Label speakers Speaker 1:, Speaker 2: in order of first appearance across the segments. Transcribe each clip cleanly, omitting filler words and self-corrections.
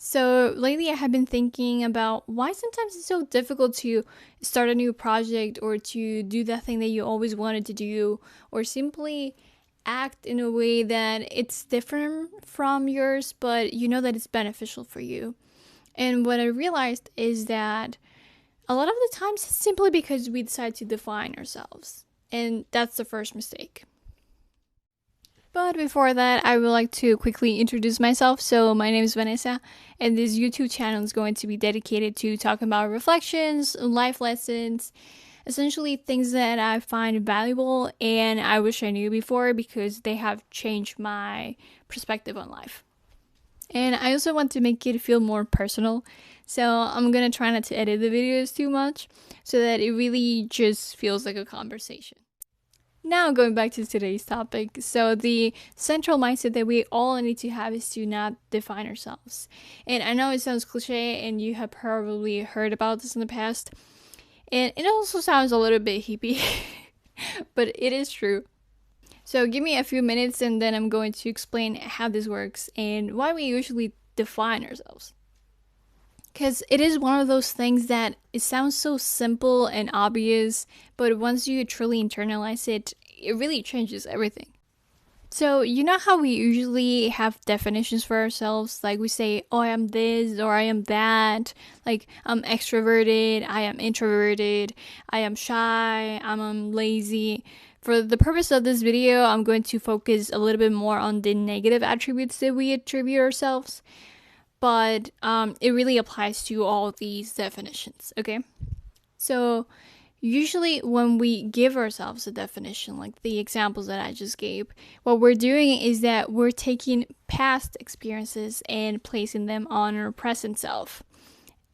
Speaker 1: So lately, I have been thinking about why sometimes it's so difficult to start a new project or to do that thing that you always wanted to do, or simply act in a way that it's different from yours, but you know that it's beneficial for you. And what I realized is that a lot of the times it's simply because we decide to define ourselves. And that's the first mistake. But before that, I would like to quickly introduce myself. So, my name is Vanessa, and this YouTube channel is going to be dedicated to talking about reflections, life lessons, essentially things that I find valuable and I wish I knew before because they have changed my perspective on life. And I also want to make it feel more personal. So, I'm gonna try not to edit the videos too much so that it really just feels like a conversation. Now, going back to today's topic. So, the central mindset that we all need to have is to not define ourselves. And I know it sounds cliche, and you have probably heard about this in the past. And it also sounds a little bit hippie, but it is true. So, give me a few minutes, and then I'm going to explain how this works and why we usually define ourselves. Because it is one of those things that it sounds so simple and obvious, but once you truly internalize it, it really changes everything. So, you know how we usually have definitions for ourselves? Like we say, oh, I am this or I am that. Like, I'm extroverted, I am introverted, I am shy, I'm lazy. For the purpose of this video, I'm going to focus a little bit more on the negative attributes that we attribute ourselves, but it really applies to all these definitions, okay? So, usually when we give ourselves a definition, like the examples that I just gave, what we're doing is that we're taking past experiences and placing them on our present self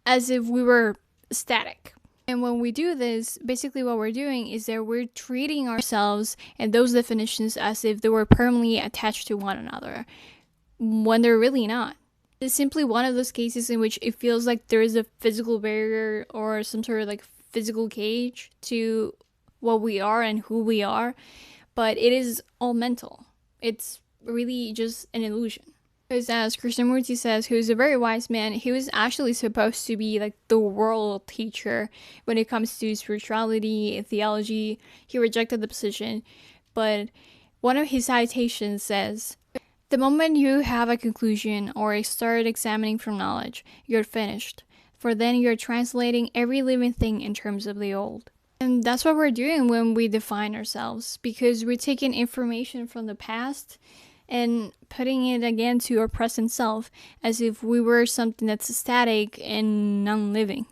Speaker 1: as if we were static. And when we do this, basically what we're doing is that we're treating ourselves and those definitions as if they were permanently attached to one another when they're really not. It's simply one of those cases in which it feels like there is a physical barrier or some sort of like physical cage to what we are and who we are, but it is all mental. It's really just an illusion. Because as Krishnamurti says, who's a very wise man, he was actually supposed to be like the world teacher when it comes to spirituality and theology. He rejected the position, but one of his citations says, the moment you have a conclusion or start examining from knowledge, you're finished. For then you're translating every living thing in terms of the old. And that's what we're doing when we define ourselves, because we're taking information from the past and putting it again to our present self as if we were something that's static and non-living.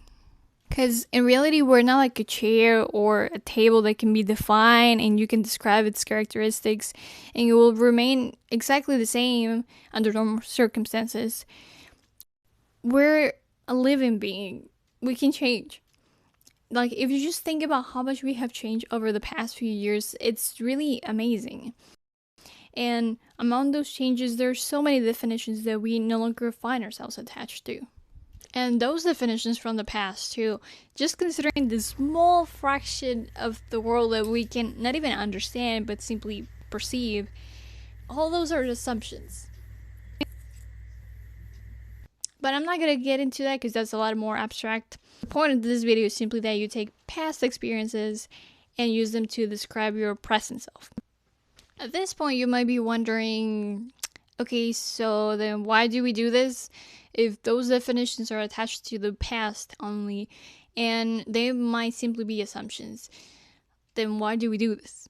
Speaker 1: Because in reality, we're not like a chair or a table that can be defined and you can describe its characteristics and it will remain exactly the same under normal circumstances. We're a living being. We can change. Like, if you just think about how much we have changed over the past few years, it's really amazing. And among those changes, there's so many definitions that we no longer find ourselves attached to. And those definitions from the past too, just considering the small fraction of the world that we can not even understand but simply perceive, all those are assumptions. But I'm not gonna get into that because that's a lot more abstract. The point of this video is simply that you take past experiences and use them to describe your present self. At this point, you might be wondering, okay, so then why do we do this? If those definitions are attached to the past only, and they might simply be assumptions, then why do we do this?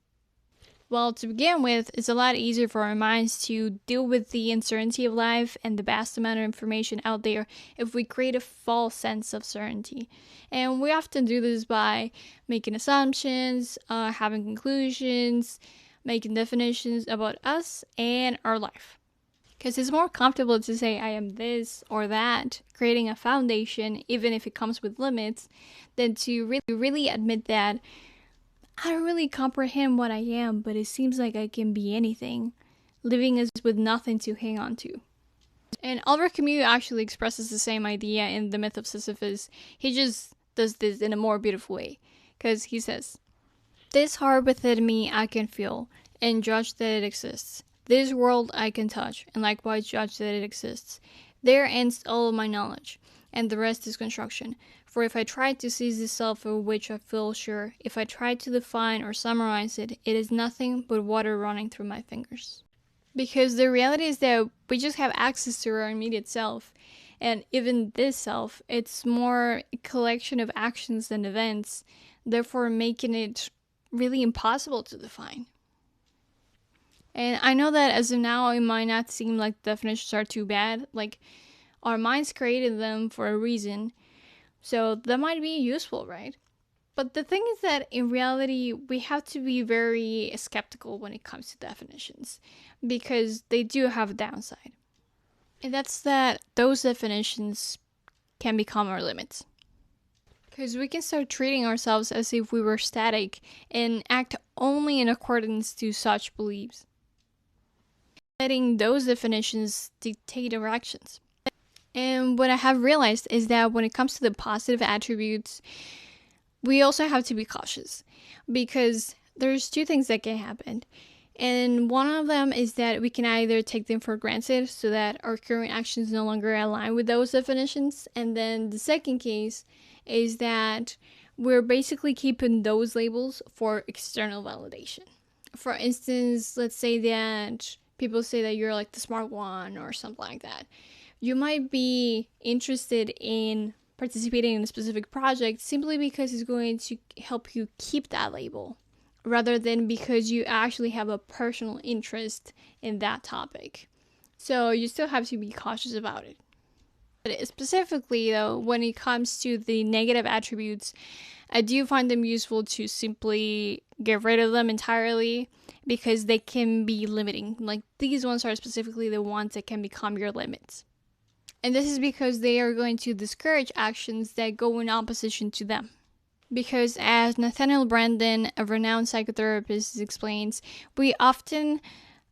Speaker 1: Well, to begin with, it's a lot easier for our minds to deal with the uncertainty of life and the vast amount of information out there if we create a false sense of certainty. And we often do this by making assumptions, having conclusions, making definitions about us and our life. Because it's more comfortable to say I am this or that, creating a foundation, even if it comes with limits, than to really admit that I don't really comprehend what I am, but it seems like I can be anything, living as with nothing to hang on to. And Albert Camus actually expresses the same idea in The Myth of Sisyphus. He just does this in a more beautiful way, because he says, this heart within me I can feel, and judge that it exists. This world I can touch, and likewise judge that it exists. There ends all of my knowledge, and the rest is construction. For if I try to seize the self of which I feel sure, if I try to define or summarize it, it is nothing but water running through my fingers. Because the reality is that we just have access to our immediate self. And even this self, it's more a collection of actions than events, therefore making it really impossible to define. And I know that as of now, it might not seem like definitions are too bad. Like, our minds created them for a reason, so that might be useful, right? But the thing is that in reality, we have to be very skeptical when it comes to definitions because they do have a downside. And that's that those definitions can become our limits. Because we can start treating ourselves as if we were static and act only in accordance to such beliefs, letting those definitions dictate our actions. And what I have realized is that when it comes to the positive attributes, we also have to be cautious because there's two things that can happen. And one of them is that we can either take them for granted so that our current actions no longer align with those definitions. And then the second case is that we're basically keeping those labels for external validation. For instance, let's say that people say that you're like the smart one or something like that. You might be interested in participating in a specific project simply because it's going to help you keep that label rather than because you actually have a personal interest in that topic. So you still have to be cautious about it. But specifically, though, when it comes to the negative attributes, I do find them useful to simply get rid of them entirely because they can be limiting. Like, these ones are specifically the ones that can become your limits. And this is because they are going to discourage actions that go in opposition to them. Because as Nathaniel Branden, a renowned psychotherapist, explains, we often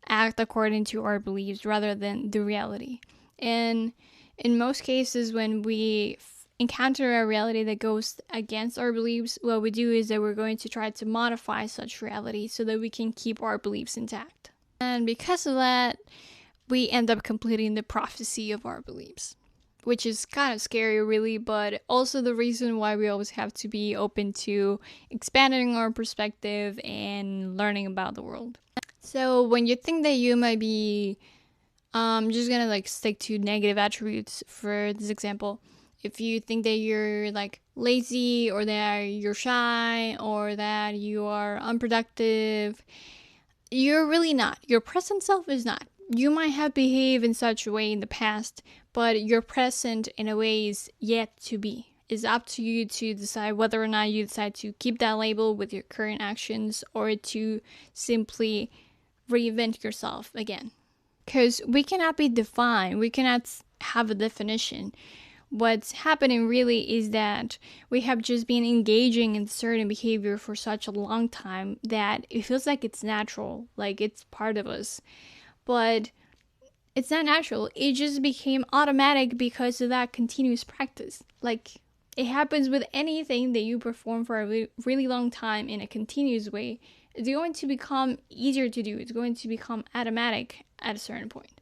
Speaker 1: act according to our beliefs rather than the reality. And in most cases, when we encounter a reality that goes against our beliefs, what we do is that we're going to try to modify such reality so that we can keep our beliefs intact. And because of that, we end up completing the prophecy of our beliefs, which is kind of scary, really, but also the reason why we always have to be open to expanding our perspective and learning about the world. So when you think that you might be just gonna like stick to negative attributes for this example, if you think that you're like lazy or that you're shy or that you are unproductive, you're really not. Your present self is not. You might have behaved in such a way in the past, but your present in a way is yet to be. It's up to you to decide whether or not you decide to keep that label with your current actions or to simply reinvent yourself again. Because we cannot be defined, we cannot have a definition. What's happening really is that we have just been engaging in certain behavior for such a long time that it feels like it's natural, like it's part of us. But it's not natural. It just became automatic because of that continuous practice. Like, it happens with anything that you perform for a really long time in a continuous way. It's going to become easier to do. It's going to become automatic at a certain point.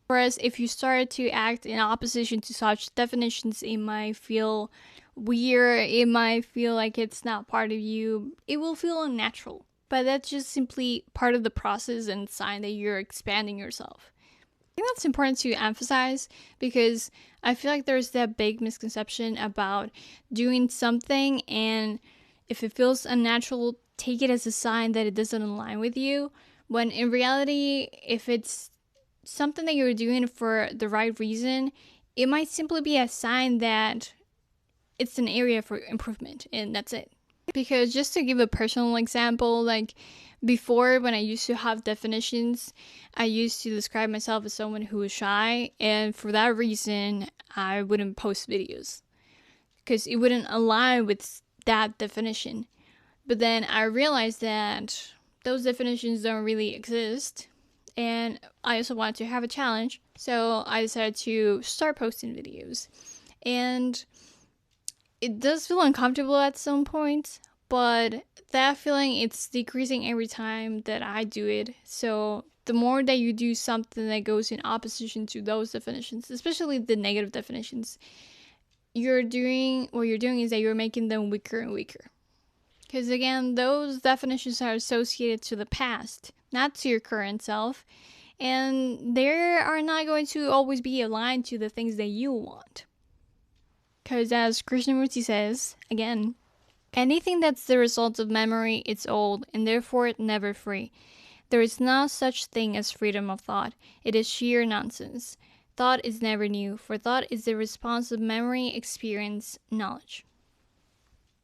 Speaker 1: Whereas if you start to act in opposition to such definitions, it might feel weird, it might feel like it's not part of you, it will feel unnatural. But that's just simply part of the process and sign that you're expanding yourself. I think that's important to emphasize because I feel like there's that big misconception about doing something and if it feels unnatural, take it as a sign that it doesn't align with you. When in reality, if it's something that you're doing for the right reason, it might simply be a sign that it's an area for improvement and that's it. Because just to give a personal example, like before when I used to have definitions, I used to describe myself as someone who was shy, and for that reason, I wouldn't post videos because it wouldn't align with that definition. But then I realized that those definitions don't really exist. And I also wanted to have a challenge, so I decided to start posting videos. And it does feel uncomfortable at some point, but that feeling, it's decreasing every time that I do it. So the more that you do something that goes in opposition to those definitions, especially the negative definitions, what you're doing is that you're making them weaker and weaker. Because again, those definitions are associated to the past, not to your current self, and they are not going to always be aligned to the things that you want. Because as Krishnamurti says, again, anything that's the result of memory, it's old, and therefore never free. There is no such thing as freedom of thought. It is sheer nonsense. Thought is never new, for thought is the response of memory, experience, knowledge.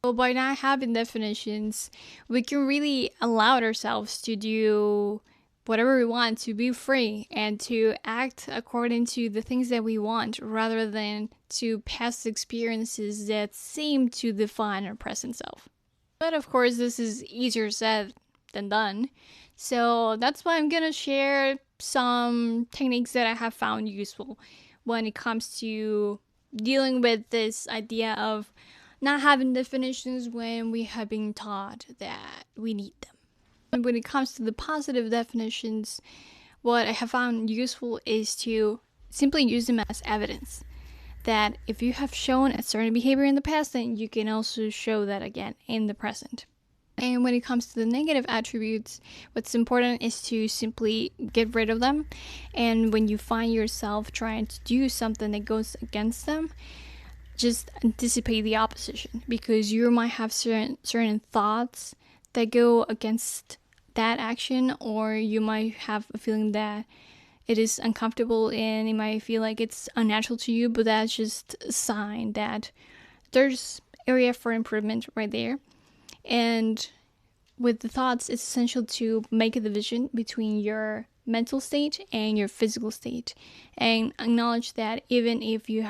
Speaker 1: So by not having definitions, we can really allow ourselves to do whatever we want, to be free and to act according to the things that we want rather than to past experiences that seem to define our present self. But of course, this is easier said than done. So that's why I'm gonna share some techniques that I have found useful when it comes to dealing with this idea of not having definitions when we have been taught that we need them. And when it comes to the positive definitions, what I have found useful is to simply use them as evidence that if you have shown a certain behavior in the past, then you can also show that again in the present. And when it comes to the negative attributes, what's important is to simply get rid of them. And when you find yourself trying to do something that goes against them, just anticipate the opposition, because you might have certain thoughts that go against that action, or you might have a feeling that it is uncomfortable and it might feel like it's unnatural to you, but that's just a sign that there's area for improvement right there. And with the thoughts, it's essential to make a division between your mental state and your physical state, and acknowledge that even if you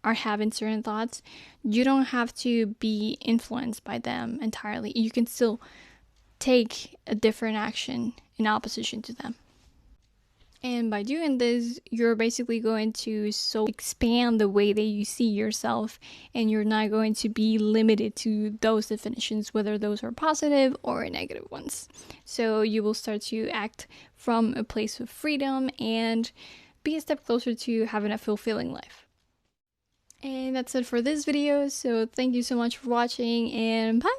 Speaker 1: are having certain thoughts, you don't have to be influenced by them entirely. You can still take a different action in opposition to them. And by doing this, you're basically going to expand the way that you see yourself, and you're not going to be limited to those definitions, whether those are positive or negative ones. So you will start to act from a place of freedom and be a step closer to having a fulfilling life. And that's it for this video. So thank you so much for watching, and bye!